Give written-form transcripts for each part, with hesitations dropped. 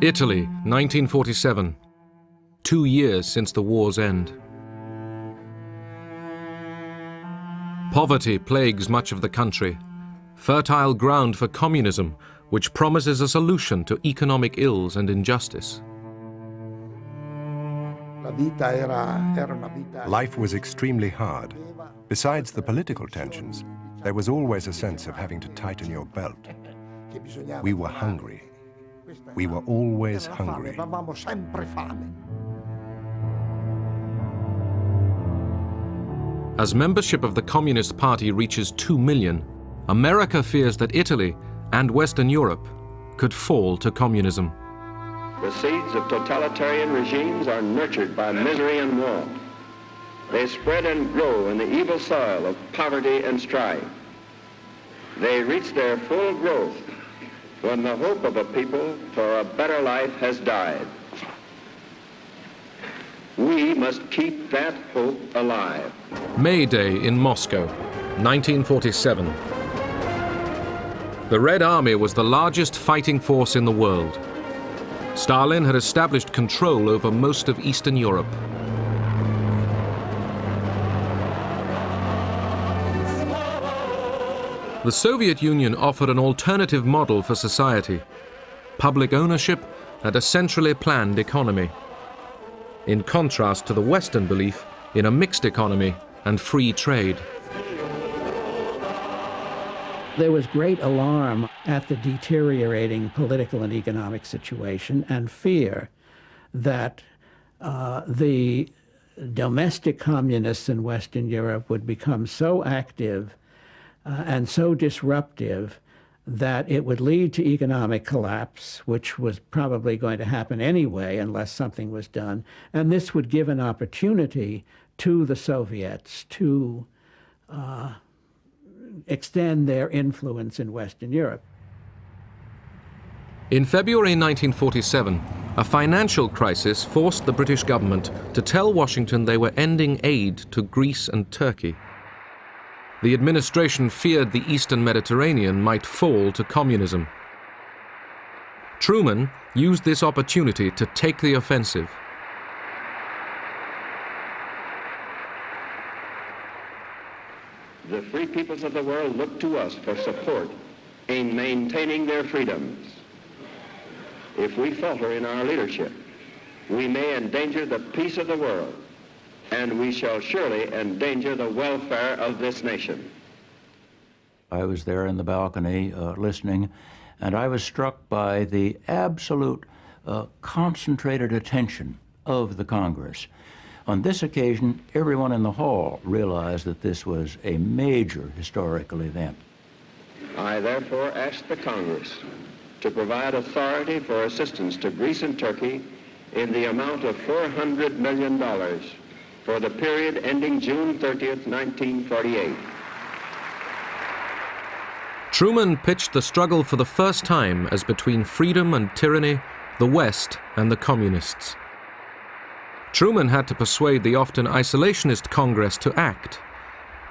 Italy, 1947. 2 years since the war's end. Poverty plagues much of the country, fertile ground for communism, which promises a solution to economic ills and injustice. Life was extremely hard. Besides the political tensions, there was always a sense of having to tighten your belt. We were hungry. We were always hungry. As membership of the Communist Party reaches 2 million, America fears that Italy and Western Europe could fall to communism. The seeds of totalitarian regimes are nurtured by misery and war. They spread and grow in the evil soil of poverty and strife. They reach their full growth when the hope of a people for a better life has died. We must keep that hope alive. May Day in Moscow, 1947. The Red Army was the largest fighting force in the world. Stalin had established control over most of Eastern Europe. The Soviet Union offered an alternative model for society: public ownership and a centrally planned economy, in contrast to the Western belief in a mixed economy and free trade. There was great alarm at the deteriorating political and economic situation and fear that the domestic communists in Western Europe would become so active and so disruptive that it would lead to economic collapse, which was probably going to happen anyway unless something was done. And this would give an opportunity to the Soviets to extend their influence in Western Europe. In February 1947, a financial crisis forced the British government to tell Washington they were ending aid to Greece and Turkey. The administration feared the Eastern Mediterranean might fall to communism. Truman used this opportunity to take the offensive. The free peoples of the world look to us for support in maintaining their freedoms. If we falter in our leadership, we may endanger the peace of the world, and we shall surely endanger the welfare of this nation. I was there in the balcony listening, and I was struck by the absolute concentrated attention of the Congress. On this occasion, everyone in the hall realized that this was a major historical event. I therefore ask the Congress to provide authority for assistance to Greece and Turkey in the amount of $400 million for the period ending June 30th, 1948. Truman pitched the struggle for the first time as between freedom and tyranny, the West and the communists. Truman had to persuade the often isolationist Congress to act.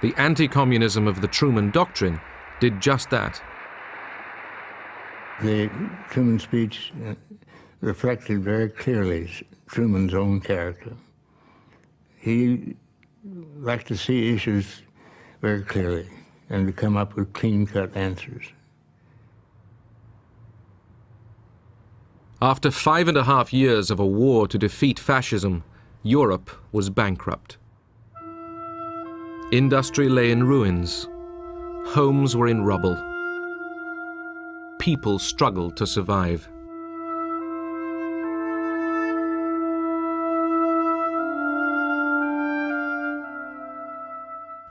The anti-communism of the Truman Doctrine did just that. The Truman speech reflected very clearly Truman's own character. He liked to see issues very clearly and to come up with clean-cut answers. After 5.5 years of a war to defeat fascism, Europe was bankrupt. Industry lay in ruins. Homes were in rubble. People struggled to survive.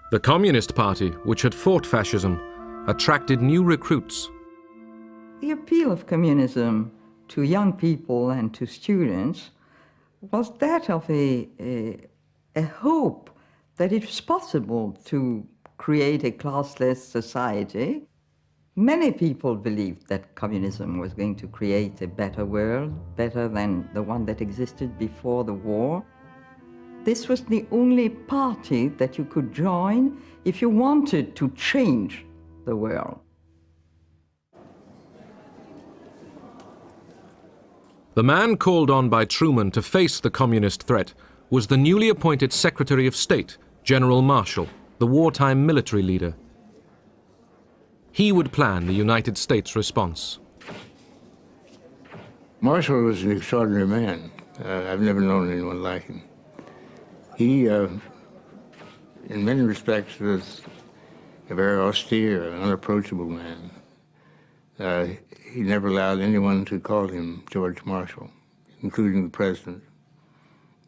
The Communist Party, which had fought fascism, attracted new recruits. The appeal of communism to young people and to students was that of a hope that it was possible to create a classless society. Many people believed that communism was going to create a better world, better than the one that existed before the war. This was the only party that you could join if you wanted to change the world. The man called on by Truman to face the communist threat was the newly appointed Secretary of State, General Marshall, the wartime military leader. He would plan the United States response. Marshall was an extraordinary man. I've never known anyone like him. He, in many respects, was a very austere, unapproachable man. He never allowed anyone to call him George Marshall, including the president.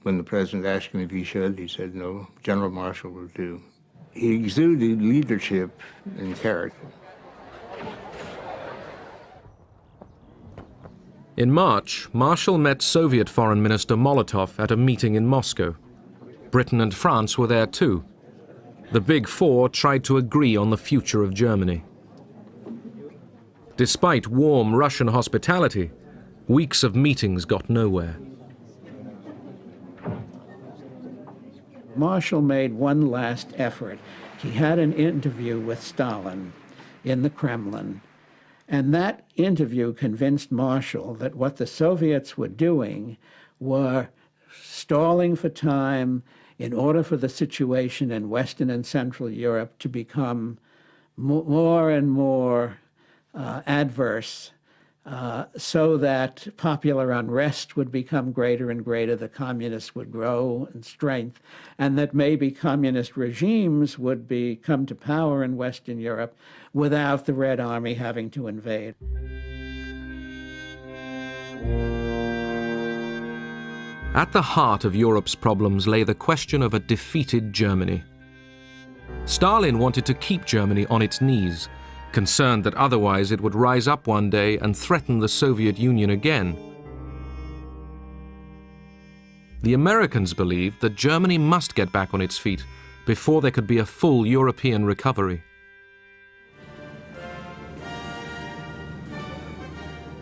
When the president asked him if he should, he said, no, General Marshall will do. He exuded leadership and character. In March, Marshall met Soviet Foreign Minister Molotov at a meeting in Moscow. Britain and France were there too. The Big Four tried to agree on the future of Germany. Despite warm Russian hospitality, weeks of meetings got nowhere. Marshall made one last effort. He had an interview with Stalin in the Kremlin, and that interview convinced Marshall that what the Soviets were doing were stalling for time in order for the situation in Western and Central Europe to become more and more adverse, so that popular unrest would become greater and greater, the communists would grow in strength, and that maybe communist regimes would come to power in Western Europe without the Red Army having to invade. At the heart of Europe's problems lay the question of a defeated Germany. Stalin wanted to keep Germany on its knees, concerned that otherwise it would rise up one day and threaten the Soviet Union again. The Americans believed that Germany must get back on its feet before there could be a full European recovery.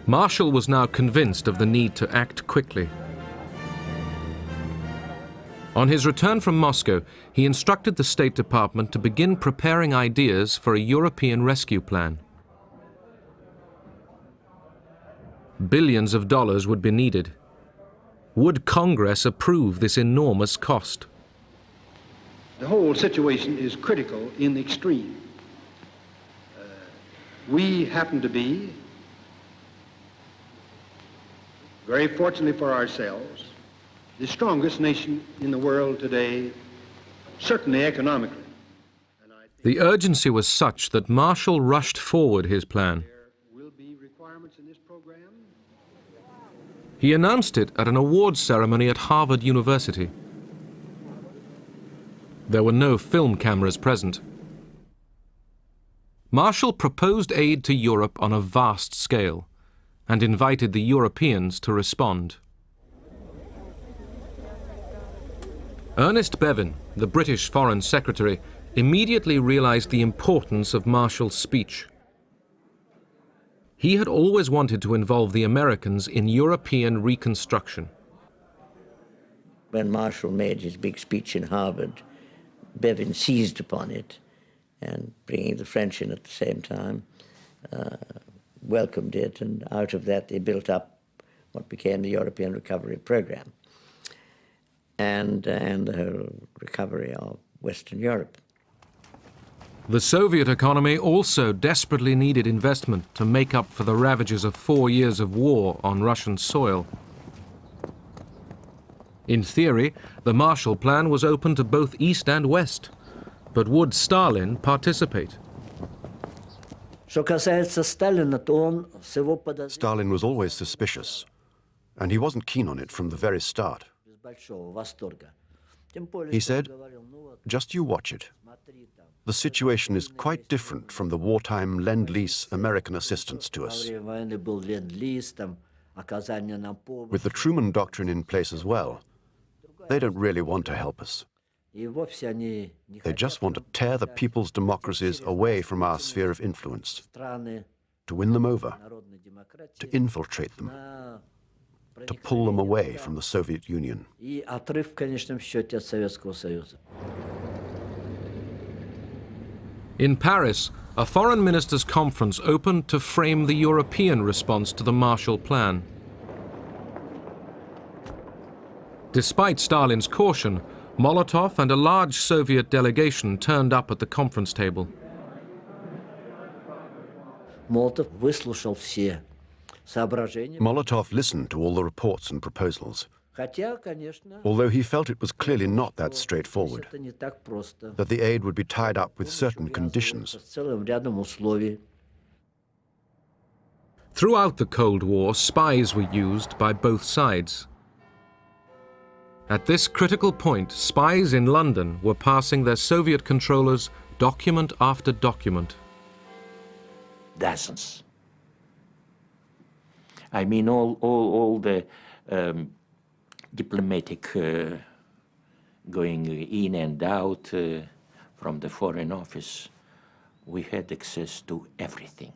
Marshall was now convinced of the need to act quickly. On his return from Moscow, he instructed the State Department to begin preparing ideas for a European rescue plan. Billions of dollars would be needed. Would Congress approve this enormous cost? The whole situation is critical in the extreme. We happen to be, very fortunately for ourselves, the strongest nation in the world today, certainly economically. The urgency was such that Marshall rushed forward his plan. There will be requirements in this program. He announced it at an awards ceremony at Harvard University. There were no film cameras present. Marshall proposed aid to Europe on a vast scale and invited the Europeans to respond. Ernest Bevin, the British Foreign Secretary, immediately realized the importance of Marshall's speech. He had always wanted to involve the Americans in European reconstruction. When Marshall made his big speech in Harvard, Bevin seized upon it, and bringing the French in at the same time, welcomed it, and out of that they built up what became the European Recovery Program and the whole recovery of Western Europe. The Soviet economy also desperately needed investment to make up for the ravages of 4 years of war on Russian soil. In theory, the Marshall Plan was open to both East and West, but would Stalin participate? Stalin was always suspicious, and he wasn't keen on it from the very start. He said, "Just you watch it. The situation is quite different from the wartime Lend-Lease American assistance to us. With the Truman Doctrine in place as well, they don't really want to help us. They just want to tear the people's democracies away from our sphere of influence, to win them over, to infiltrate them, to pull them away from the Soviet Union." In Paris, a foreign ministers' conference opened to frame the European response to the Marshall Plan. Despite Stalin's caution, Molotov and a large Soviet delegation turned up at the conference table. Molotov listened to all the reports and proposals, although he felt it was clearly not that straightforward, that the aid would be tied up with certain conditions. Throughout the Cold War, spies were used by both sides. At this critical point, spies in London were passing their Soviet controllers document after document. Dozens. I mean, all the diplomatic going in and out from the Foreign Office, we had access to everything.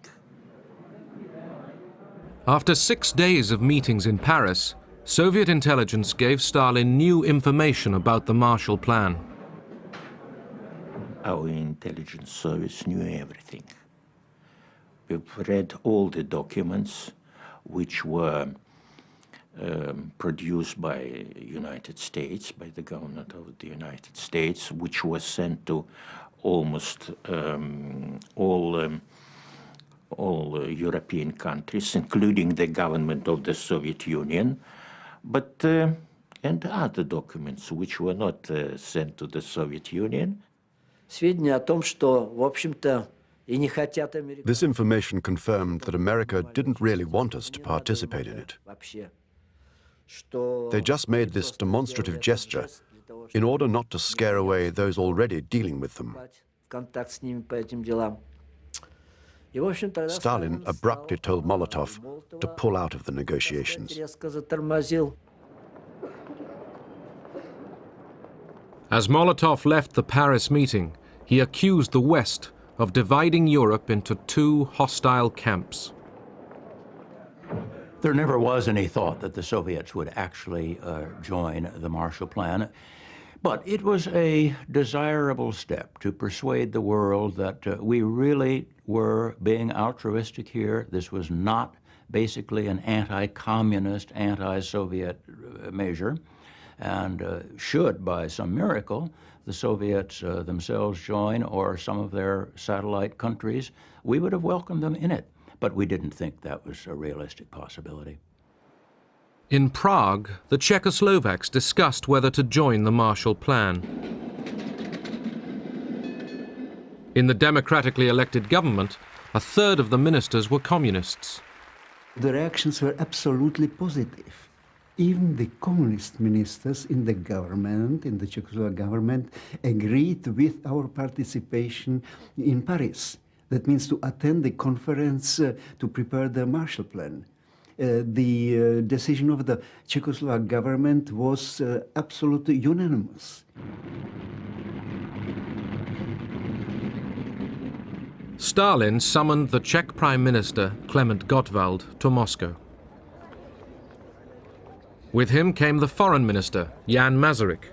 After 6 days of meetings in Paris, Soviet intelligence gave Stalin new information about the Marshall Plan. Our intelligence service knew everything. We've read all the documents which were produced by United States, by the government of the United States, which was sent to almost all European countries, including the government of the Soviet Union, but and other documents which were not sent to the Soviet Union. This information confirmed that America didn't really want us to participate in it. They just made this demonstrative gesture in order not to scare away those already dealing with them. Stalin abruptly told Molotov to pull out of the negotiations. As Molotov left the Paris meeting, he accused the West of dividing Europe into two hostile camps. There never was any thought that the Soviets would actually join the Marshall Plan, but it was a desirable step to persuade the world that we really were being altruistic here. This was not basically an anti-communist, anti-Soviet measure, and should, by some miracle, the Soviets themselves join, or some of their satellite countries, we would have welcomed them in it. But we didn't think that was a realistic possibility. In Prague, the Czechoslovaks discussed whether to join the Marshall Plan. In the democratically elected government, a third of the ministers were communists. The reactions were absolutely positive. Even the communist ministers in the government, in the Czechoslovak government, agreed with our participation in Paris. That means to attend the conference to prepare the Marshall Plan. The decision of the Czechoslovak government was absolutely unanimous. Stalin summoned the Czech Prime Minister, Klement Gottwald, to Moscow. With him came the Foreign Minister, Jan Masaryk.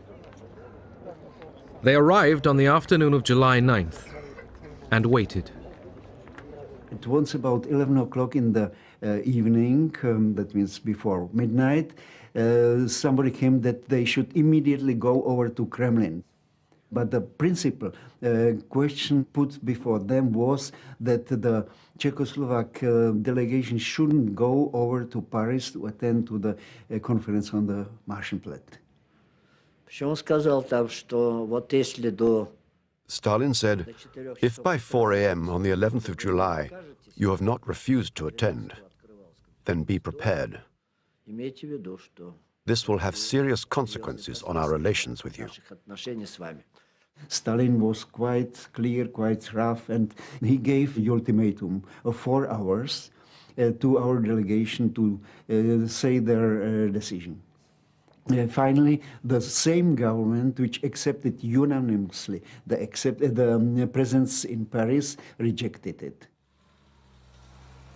They arrived on the afternoon of July 9th and waited. It was about 11 o'clock in the evening, that means before midnight. Somebody came that they should immediately go over to Kremlin. But the principal question put before them was that the Czechoslovak delegation shouldn't go over to Paris to attend to the conference on the Marshall Plan. Stalin said, if by 4 a.m. on the 11th of July you have not refused to attend, then be prepared. This will have serious consequences on our relations with you. Stalin was quite clear, quite rough, and he gave the ultimatum of 4 hours to our delegation to say their decision. Finally, the same government which accepted unanimously the presence in Paris rejected it.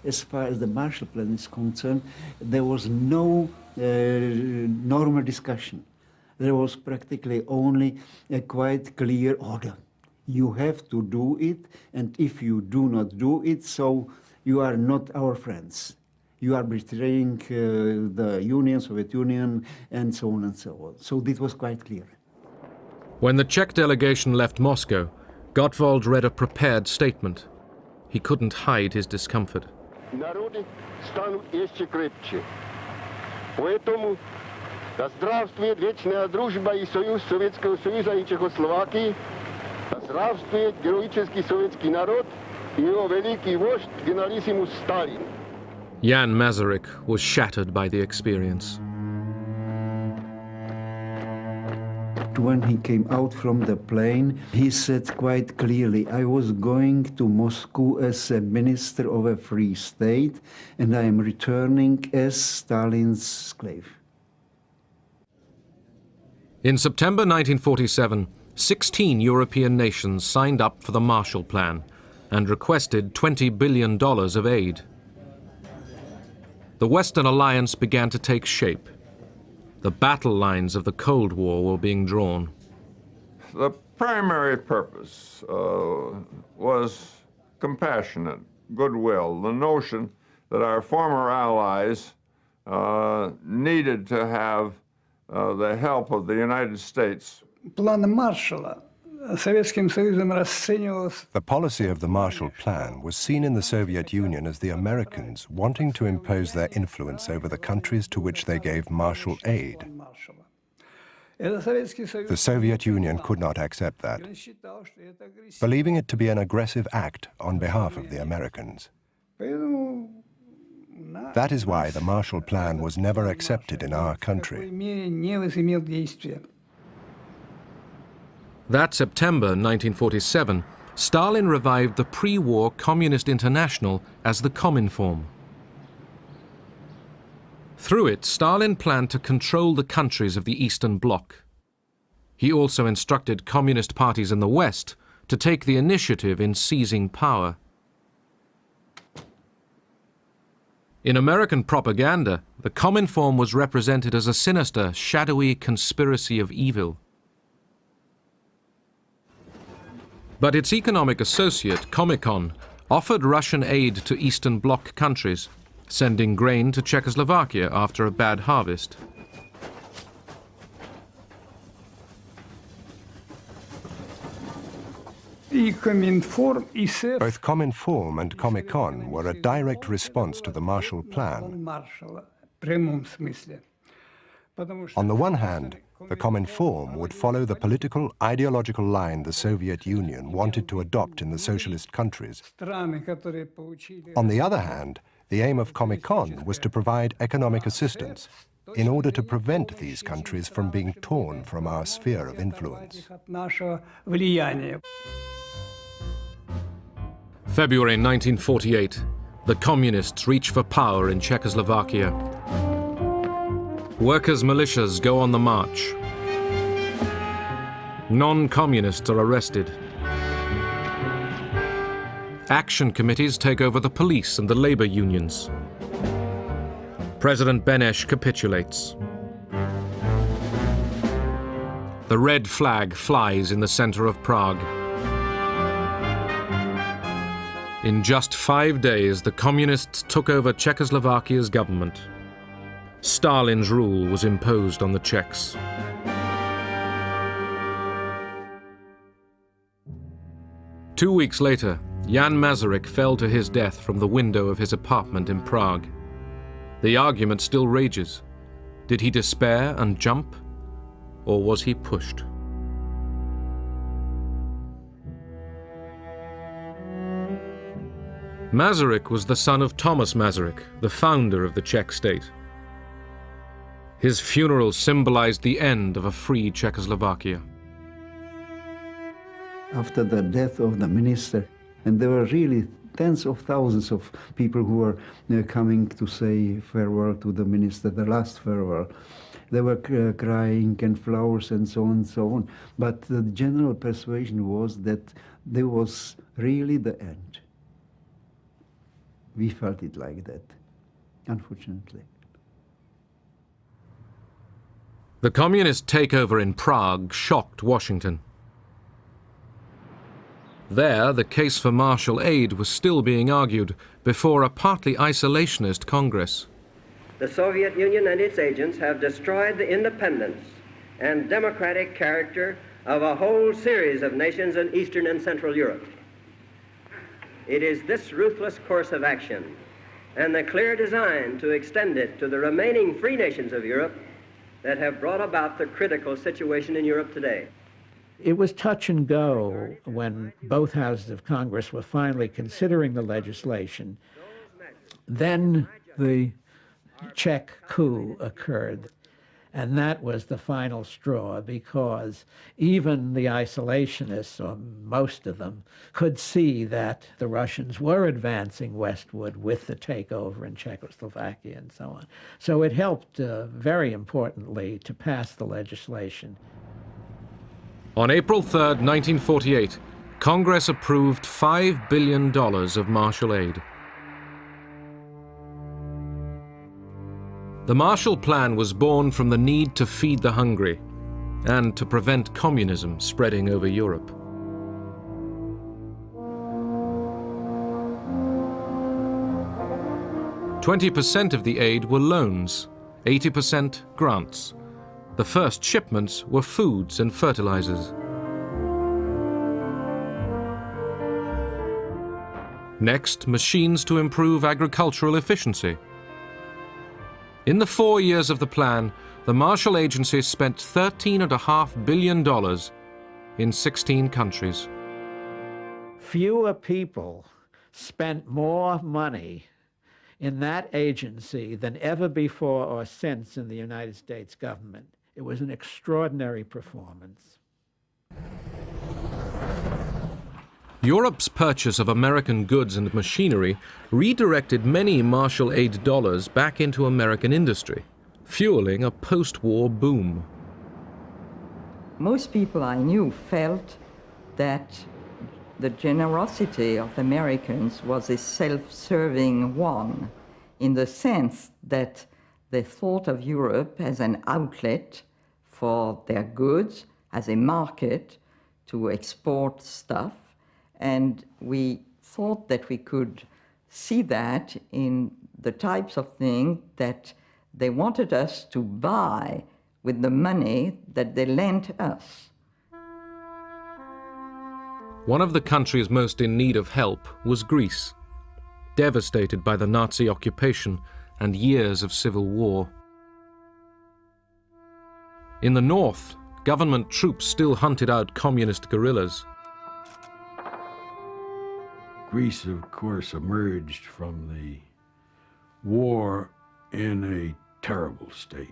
As far as the Marshall Plan is concerned, there was no normal discussion. There was practically only a quite clear order. You have to do it, and if you do not do it, so you are not our friends. you are betraying the Union, Soviet Union, and so on and so on. So this was quite clear. When the Czech delegation left Moscow, Gottwald read a prepared statement. He couldn't hide his discomfort. Народы станут еще крепче. Поэтому да здравствует вечная дружба и союз Советского Союза и Чехословакии, да здравствует героический советский народ и его великий вождь генералиссимус Сталин. Jan Masaryk was shattered by the experience. When he came out from the plane, he said quite clearly, I was going to Moscow as a minister of a free state, and I am returning as Stalin's slave. In September 1947, 16 European nations signed up for the Marshall Plan and requested $20 billion of aid. The Western Alliance began to take shape. The battle lines of the Cold War were being drawn. The primary purpose was compassionate, goodwill, the notion that our former allies needed to have the help of the United States. План Маршалла Советским Союзом расценивался. The policy of the Marshall Plan was seen in the Soviet Union as the Americans wanting to impose their influence over the countries to which they gave Marshall aid. The Soviet Union could not accept that, believing it to be an aggressive act on behalf of the Americans. That is why the Marshall Plan was never accepted in our country. That September 1947, Stalin revived the pre-war Communist International as the Cominform. Through it, Stalin planned to control the countries of the Eastern Bloc. He also instructed communist parties in the West to take the initiative in seizing power. In American propaganda, the Cominform was represented as a sinister, shadowy conspiracy of evil. But its economic associate, Comecon, offered Russian aid to Eastern Bloc countries, sending grain to Czechoslovakia after a bad harvest. Both Cominform and Comecon were a direct response to the Marshall Plan. On the one hand, the Cominform would follow the political, ideological line the Soviet Union wanted to adopt in the socialist countries. On the other hand, the aim of Comecon was to provide economic assistance in order to prevent these countries from being torn from our sphere of influence. February 1948, the Communists reach for power in Czechoslovakia. Workers' militias go on the march. Non-communists are arrested. Action committees take over the police and the labor unions. President Beneš capitulates. The red flag flies in the center of Prague. In just 5 days, the Communists took over Czechoslovakia's government. Stalin's rule was imposed on the Czechs. Two weeks later, Jan Masaryk fell to his death from the window of his apartment in Prague. The argument still rages. Did he despair and jump, or was he pushed? Masaryk was the son of Thomas Masaryk, the founder of the Czech state. His funeral symbolized the end of a free Czechoslovakia. After the death of the minister, and there were really tens of thousands of people who were coming to say farewell to the minister, the last farewell. They were crying and flowers and so on and so on. But the general persuasion was that there was really the end. We felt it like that, unfortunately. The communist takeover in Prague shocked Washington. There, the case for Marshall aid was still being argued before a partly isolationist Congress. The Soviet Union and its agents have destroyed the independence and democratic character of a whole series of nations in Eastern and Central Europe. It is this ruthless course of action and the clear design to extend it to the remaining free nations of Europe that have brought about the critical situation in Europe today. It was touch and go when both houses of Congress were finally considering the legislation. Then the Czech coup occurred, and that was the final straw, because even the isolationists, or most of them, could see that the Russians were advancing westward with the takeover in Czechoslovakia and so on. So it helped very importantly to pass the legislation. On April 3, 1948, Congress approved $5 billion of Marshall aid. The Marshall Plan was born from the need to feed the hungry and to prevent communism spreading over Europe. "20% of the aid were loans, 80% grants. The first shipments were foods and fertilizers. Next, machines to improve agricultural efficiency. In the 4 years of the plan, the Marshall Agency spent $13.5 billion in 16 countries. Fewer people spent more money in that agency than ever before or since in the United States government. It was an extraordinary performance. Europe's purchase of American goods and machinery redirected many Marshall aid dollars back into American industry, fueling a post-war boom. Most people I knew felt that the generosity of Americans was a self-serving one, in the sense that they thought of Europe as an outlet for their goods, as a market to export stuff. And we thought that we could see that in the types of things that they wanted us to buy with the money that they lent us. One of the countries most in need of help was Greece, devastated by the Nazi occupation and years of civil war. In the north, government troops still hunted out communist guerrillas. Greece, of course, emerged from the war in a terrible state.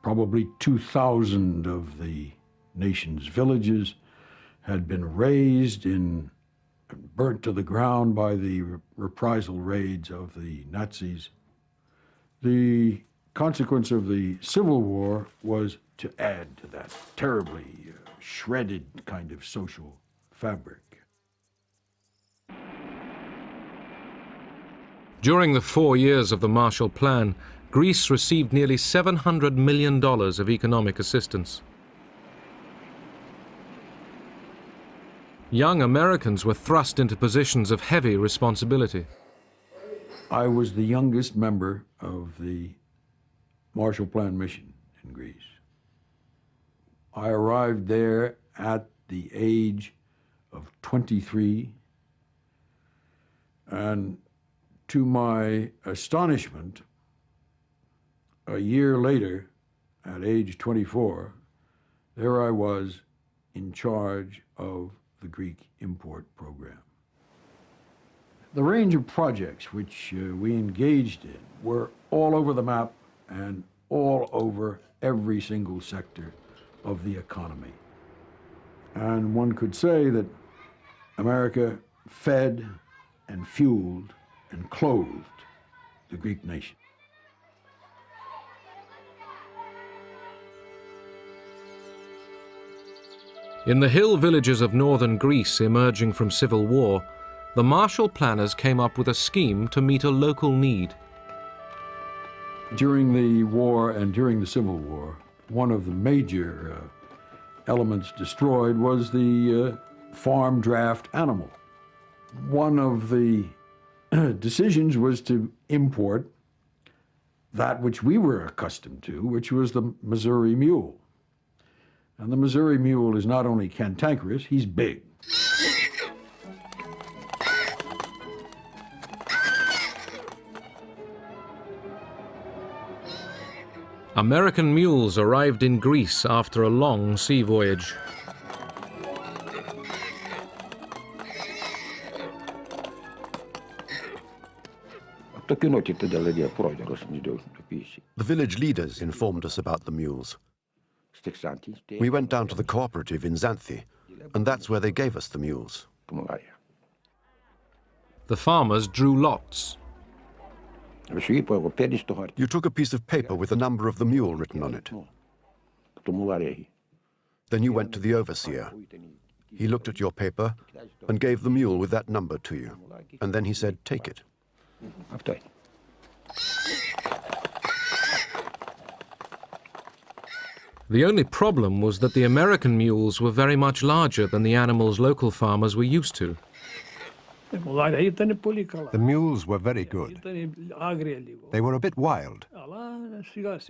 Probably 2,000 of the nation's villages had been razed and burnt to the ground by the reprisal raids of the Nazis. The consequence of the Civil War was to add to that terribly shredded kind of social fabric. During the 4 years of the Marshall Plan, Greece received nearly $700 million of economic assistance. Young Americans were thrust into positions of heavy responsibility. I was the youngest member of the Marshall Plan mission in Greece. I arrived there at the age of 23, and to my astonishment, a year later, at age 24, there I was in charge of the Greek import program. The range of projects which we engaged in were all over the map and all over every single sector of the economy. And one could say that America fed and fueled and clothed the Greek nation. In the hill villages of northern Greece emerging from civil war, the Marshall Planners came up with a scheme to meet a local need. During the war and during the Civil War, one of the major elements destroyed was the farm draft animal. One of the decisions was to import that which we were accustomed to, which was the Missouri mule. And the Missouri mule is not only cantankerous, he's big. American mules arrived in Greece after a long sea voyage. The village leaders informed us about the mules. We went down to the cooperative in Xanthi, and that's where they gave us the mules. The farmers drew lots. You took a piece of paper with the number of the mule written on it. Then you went to the overseer. He looked at your paper and gave the mule with that number to you. And then he said, take it. The only problem was that the American mules were very much larger than the animals local farmers were used to. The mules were very good. They were a bit wild,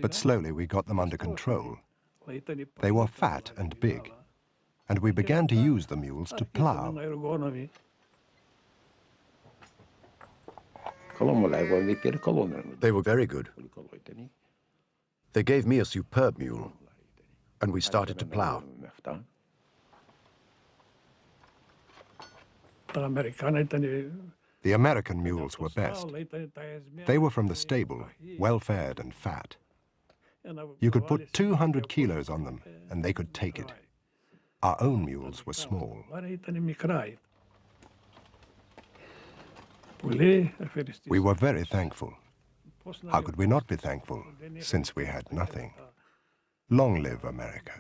but slowly we got them under control. They were fat and big, and we began to use the mules to plow. They were very good. They gave me a superb mule, and we started to plow. The American mules were best. They were from the stable, well-fed and fat. You could put 200 kilos on them, and they could take it. Our own mules were small. We were very thankful. How could we not be thankful, since we had nothing? Long live America.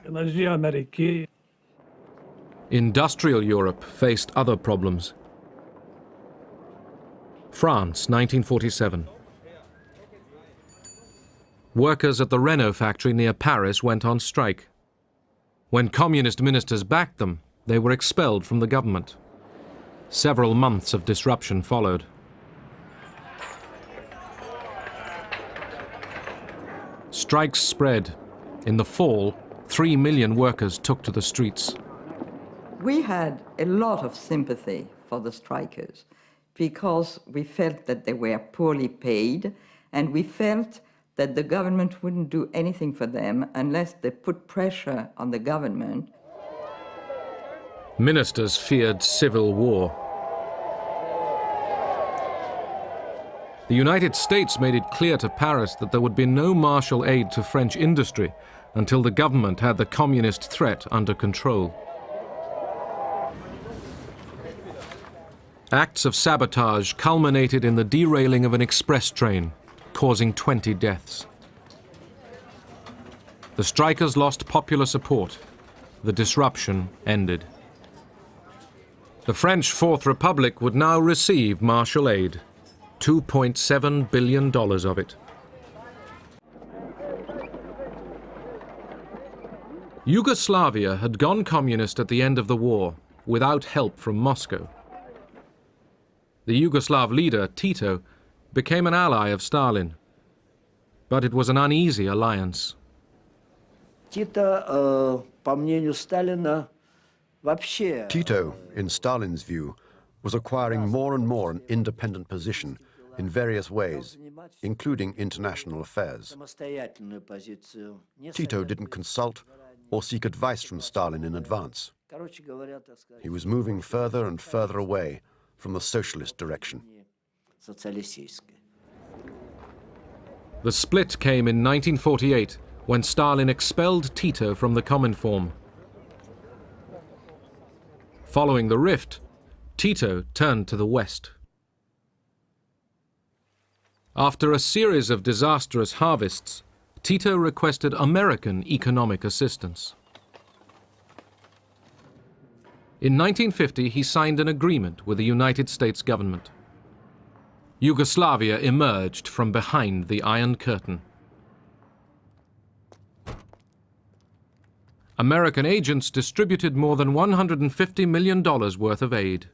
Industrial Europe faced other problems. France, 1947. Workers at the Renault factory near Paris went on strike. When communist ministers backed them, they were expelled from the government. Several months of disruption followed. Strikes spread. In the fall, 3 million workers took to the streets. We had a lot of sympathy for the strikers because we felt that they were poorly paid, and we felt that the government wouldn't do anything for them unless they put pressure on the government. Ministers feared civil war. The United States made it clear to Paris that there would be no Marshall aid to French industry until the government had the communist threat under control. Acts of sabotage culminated in the derailing of an express train, causing 20 deaths. The strikers lost popular support. The disruption ended. The French Fourth Republic would now receive Marshall aid, $2.7 billion of it. Yugoslavia had gone communist at the end of the war, without help from Moscow. The Yugoslav leader, Tito, became an ally of Stalin. But it was an uneasy alliance. Tito, in Stalin's view, was acquiring more and more an independent position in various ways, including international affairs. Tito didn't consult or seek advice from Stalin in advance. He was moving further and further away from the socialist direction. The split came in 1948 when Stalin expelled Tito from the Cominform. Following the rift, Tito turned to the West. After a series of disastrous harvests, Tito requested American economic assistance. In 1950, he signed an agreement with the United States government. Yugoslavia emerged from behind the Iron Curtain. American agents distributed more than $150 million worth of aid.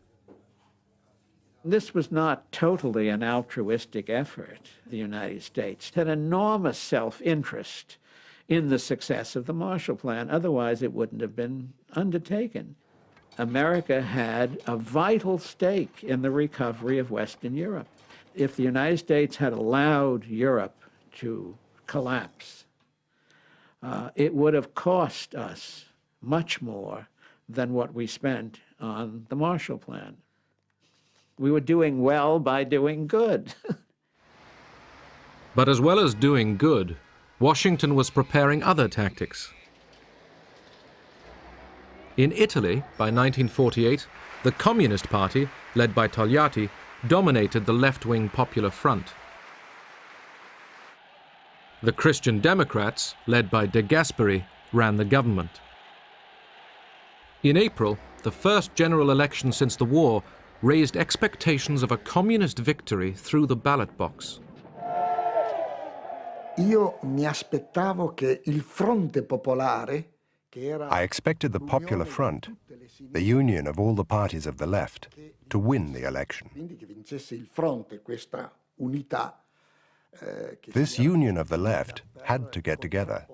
This was not totally an altruistic effort. The United States had enormous self-interest in the success of the Marshall Plan. Otherwise, it wouldn't have been undertaken. America had a vital stake in the recovery of Western Europe. If the United States had allowed Europe to collapse, it would have cost us much more than what we spent on the Marshall Plan. We were doing well by doing good. But as well as doing good, Washington was preparing other tactics. In Italy, by 1948, the Communist Party, led by Togliatti, dominated the left-wing Popular Front. The Christian Democrats, led by De Gasperi, ran the government. In April, the first general election since the war raised expectations of a communist victory through the ballot box. Io mi aspettavo che il Fronte Popolare, che era I expected the Popular Front, the union of all the parties of the left, to win the election. quindi che vincesse il Fronte, questa unità. This union of the left had to get together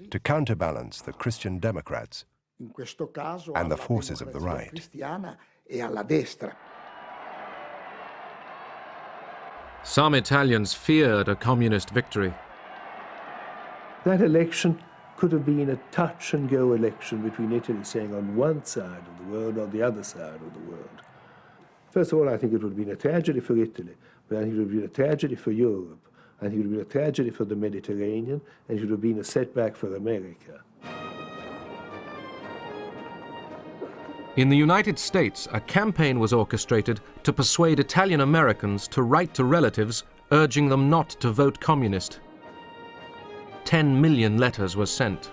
to counterbalance the Christian Democrats In questo caso and the alla forces of the Democrazia right. Cristiana e alla destra. Some Italians feared a communist victory. That election could have been a touch-and-go election between Italy saying on one side of the world or the other side of the world. First of all, I think it would have been a tragedy for Italy, but I think it would have been a tragedy for Europe. I think it would have been a tragedy for the Mediterranean, and it would have been a setback for America. In the United States, a campaign was orchestrated to persuade Italian Americans to write to relatives urging them not to vote communist. 10 million letters were sent.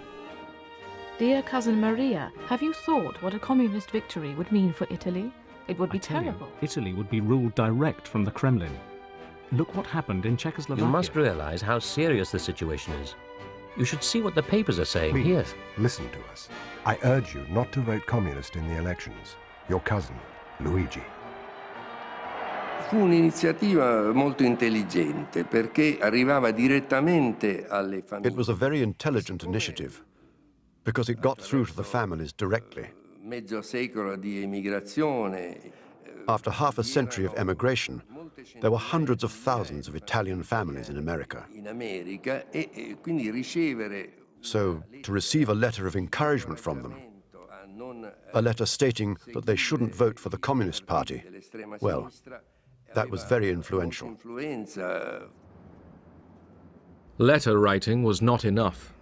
Dear cousin Maria, have you thought what a communist victory would mean for Italy? It would be terrible. Italy would be ruled direct from the Kremlin. Look what happened in Czechoslovakia. You must realize how serious the situation is. You should see what the papers are saying here. Listen to us. I urge you not to vote communist in the elections. Your cousin, Luigi. Fu un'iniziativa molto intelligente perché arrivava direttamente alle famiglie. It was a very intelligent initiative because it got through to the families directly. Mezzo secolo di emigrazione. After half a century of emigration, there were hundreds of thousands of Italian families in America. In America e quindi ricevere So, to receive a letter of encouragement from them, a letter stating that they shouldn't vote for the Communist Party, well, that was very influential. Letter writing was not enough.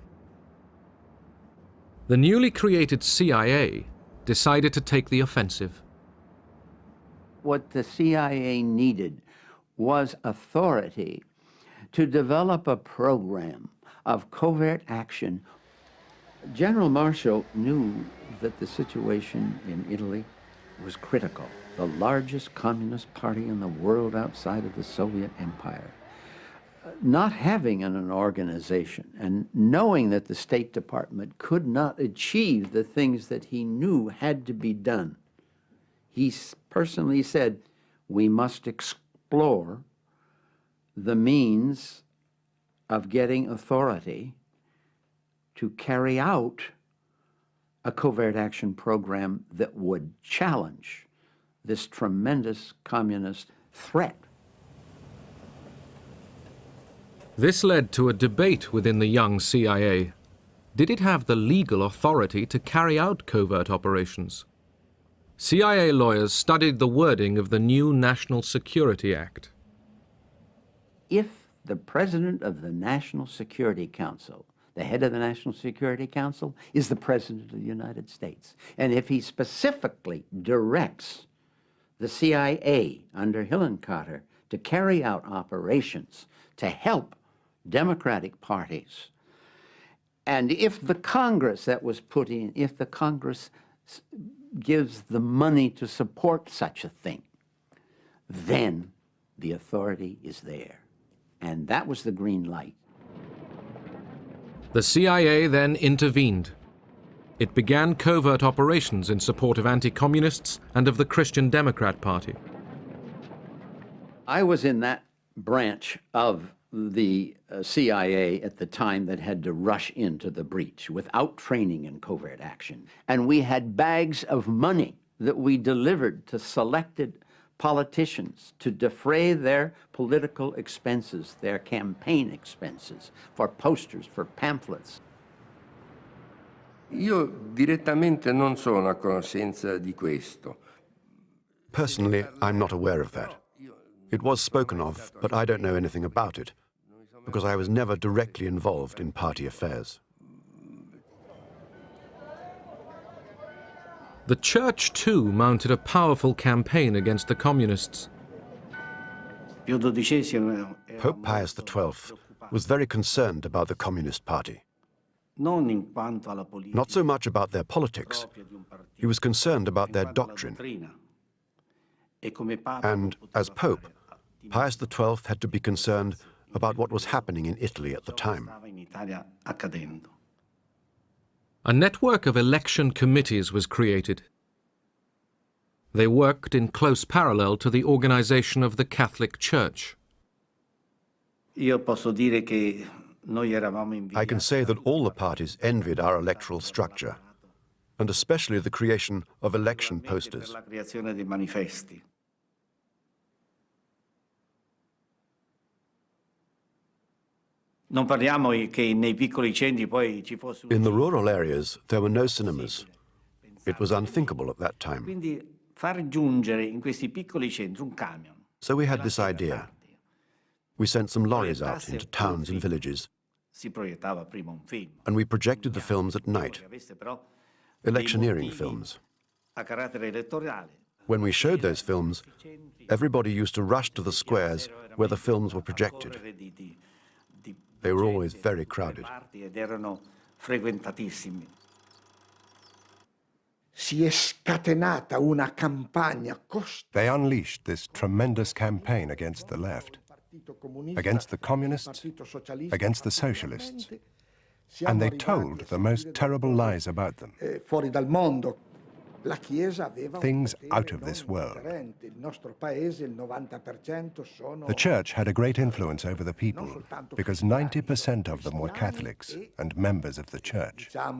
The newly created CIA decided to take the offensive. What the CIA needed was authority to develop a program of covert action. General Marshall knew that the situation in Italy was critical. The largest communist party in the world outside of the Soviet Empire. Not having an organization and knowing that the State Department could not achieve the things that he knew had to be done, he personally said, we must explore the means of getting authority to carry out a covert action program that would challenge this tremendous communist threat. This led to a debate within the young CIA. Did it have the legal authority to carry out covert operations? CIA lawyers studied the wording of the new National Security Act. If the president of the National Security Council, the head of the National Security Council, is the President of the United States, and if he specifically directs the CIA under Hillenkotter to carry out operations to help Democratic parties, and if the Congress that was put in, if the Congress gives the money to support such a thing, then the authority is there. And that was the green light. The CIA then intervened. It began covert operations in support of anti-communists and of the Christian Democrat Party. I was in that branch of the CIA at the time that had to rush into the breach without training in covert action. And we had bags of money that we delivered to selected politicians to defray their political expenses, their campaign expenses, for posters, for pamphlets. Io direttamente non sono a conoscenza di questo. Personally, I'm not aware of that. It was spoken of, but I don't know anything about it, because I was never directly involved in party affairs. The Church, too, mounted a powerful campaign against the communists. Pope Pius XII was very concerned about the Communist Party. Not so much about their politics. He was concerned about their doctrine. And as Pope, Pius XII had to be concerned about what was happening in Italy at the time. A network of election committees was created. They worked in close parallel to the organization of the Catholic Church. I can say that all the parties envied our electoral structure, and especially the creation of election posters. In the rural areas, there were no cinemas. It was unthinkable at that time. So we had this idea. We sent some lorries out into towns and villages, and we projected the films at night, electioneering films. When we showed those films, everybody used to rush to the squares where the films were projected. They were always very crowded. They unleashed this tremendous campaign against the left, against the communists, against the socialists, and they told the most terrible lies about them. Things out of this world. The Church had a great influence over the people because 90% of them were Catholics and members of the Church. At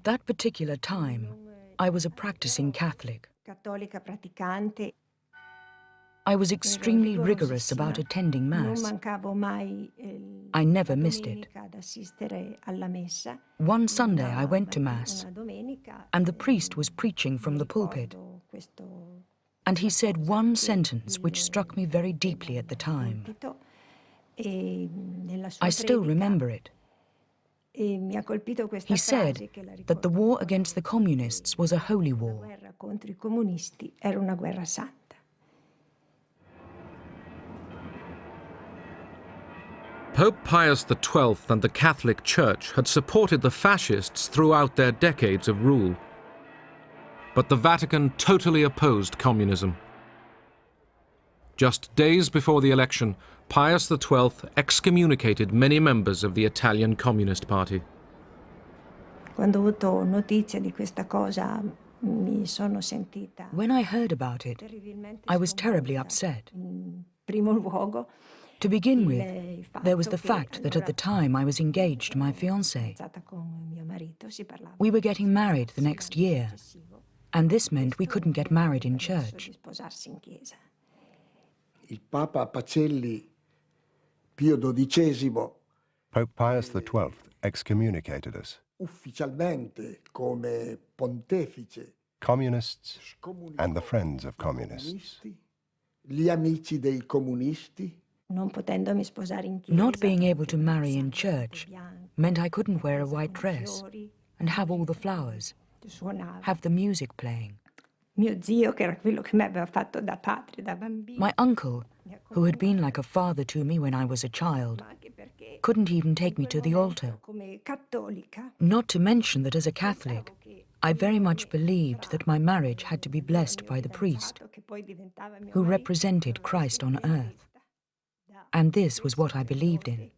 that particular time, I was a practicing Catholic. I was extremely rigorous about attending Mass. I never missed it. One Sunday I went to Mass, and the priest was preaching from the pulpit. And he said one sentence which struck me very deeply at the time. I still remember it. He said that the war against the communists was a holy war. Pope Pius XII and the Catholic Church had supported the fascists throughout their decades of rule. But the Vatican totally opposed communism. Just days before the election, Pius XII excommunicated many members of the Italian Communist Party. When I heard about it, I was terribly upset. To begin with, there was the fact that at the time I was engaged to my fiancé. We were getting married the next year, and this meant we couldn't get married in church. Pope Pius XII excommunicated us. Communists and the friends of communists. Not being able to marry in church meant I couldn't wear a white dress and have all the flowers, have the music playing. My uncle, who had been like a father to me when I was a child, couldn't even take me to the altar. Not to mention that as a Catholic, I very much believed that my marriage had to be blessed by the priest, who represented Christ on earth. And this was what I believed in.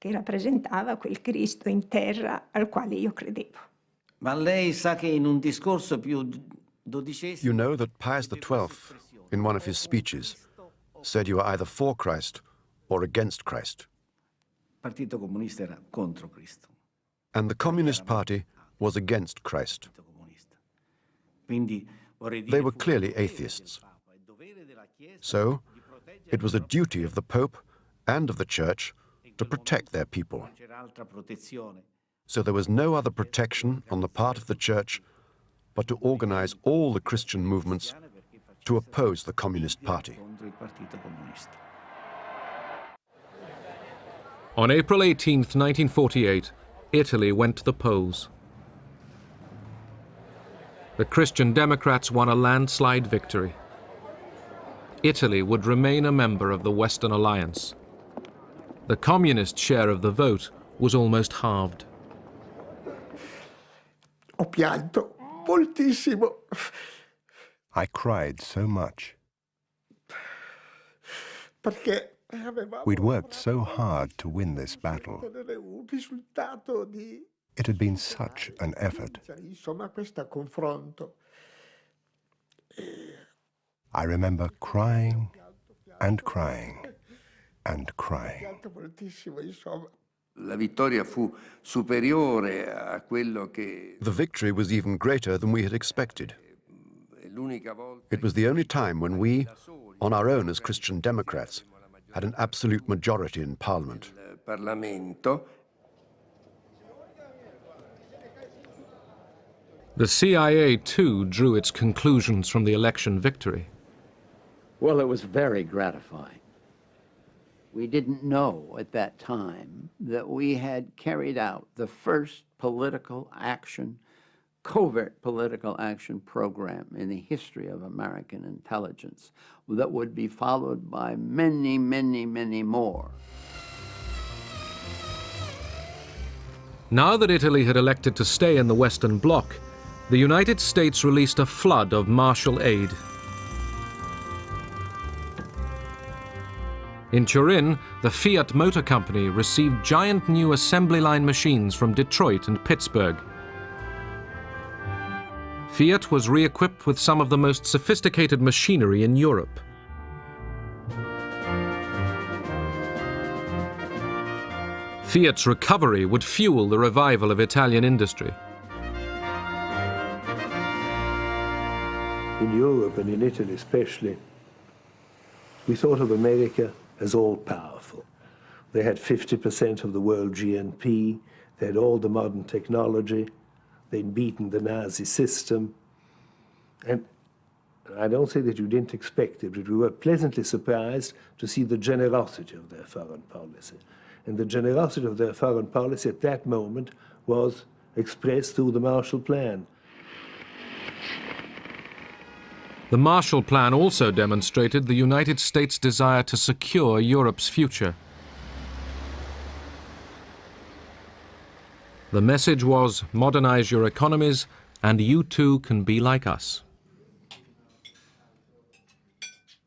che rappresentava quel Cristo in terra al quale io credevo. Ma lei sa che in un discorso più dodicesimo... You know that Pius XII, in one of his speeches, said you are either for Christ or against Christ. Il Partito Comunista era contro Cristo. And the Communist Party was against Christ. They were clearly atheists. So, it was a duty of the Pope and of the Church to protect their people. So there was no other protection on the part of the Church but to organize all the Christian movements to oppose the Communist Party. On April 18th, 1948, Italy went to the polls. The Christian Democrats won a landslide victory. Italy would remain a member of the Western Alliance. The communist share of the vote was almost halved. Ho pianto moltissimo. I cried so much. Perché we'd worked so hard to win this battle. It had been such an effort. Insomma, questo confronto. I remember crying and crying and crying. La vittoria fu superiore a quello che... The victory was even greater than we had expected. It was the only time when we, on our own as Christian Democrats, had an absolute majority in Parliament. Parlamento. The CIA, too, drew its conclusions from the election victory. Well, it was very gratifying. We didn't know at that time that we had carried out the first political action, covert political action program in the history of American intelligence that would be followed by many, many, many more. Now that Italy had elected to stay in the Western Bloc, the United States released a flood of Marshall aid. In Turin, the Fiat Motor Company received giant new assembly line machines from Detroit and Pittsburgh. Fiat was re-equipped with some of the most sophisticated machinery in Europe. Fiat's recovery would fuel the revival of Italian industry. In Europe and in Italy especially, we thought of America as all-powerful. They had 50% of the world GNP, they had all the modern technology, they'd beaten the Nazi system. And I don't say that you didn't expect it, but we were pleasantly surprised to see the generosity of their foreign policy. And the generosity of their foreign policy at that moment was expressed through the Marshall Plan. The Marshall Plan also demonstrated the United States' desire to secure Europe's future. The message was, modernize your economies, and you too can be like us.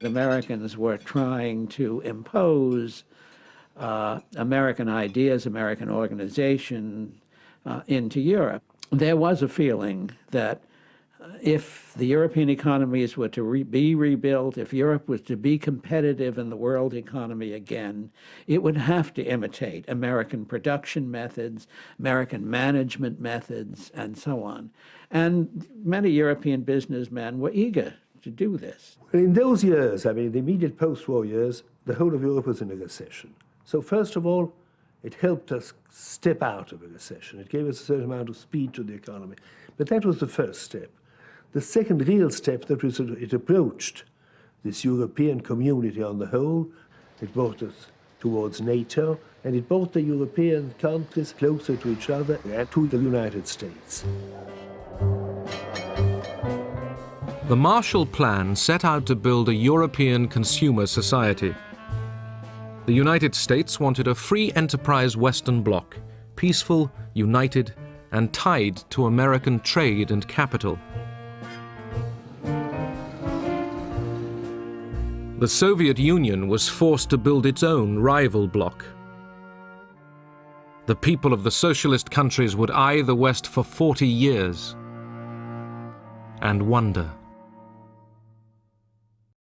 The Americans were trying to impose American ideas, American organization into Europe. There was a feeling that if the European economies were to be rebuilt, if Europe was to be competitive in the world economy again, it would have to imitate American production methods, American management methods, and so on. And many European businessmen were eager to do this. In those years, I mean, the immediate post-war years, the whole of Europe was in a recession. So first of all, it helped us step out of a recession. It gave us a certain amount of speed to the economy. But that was the first step. The second real step that was it approached this European community on the whole. It brought us towards NATO, and it brought the European countries closer to each other and to the United States. The Marshall Plan set out to build a European consumer society. The United States wanted a free enterprise Western Bloc, peaceful, united, and tied to American trade and capital. The Soviet Union was forced to build its own rival bloc. The people of the socialist countries would eye the West for 40 years and wonder.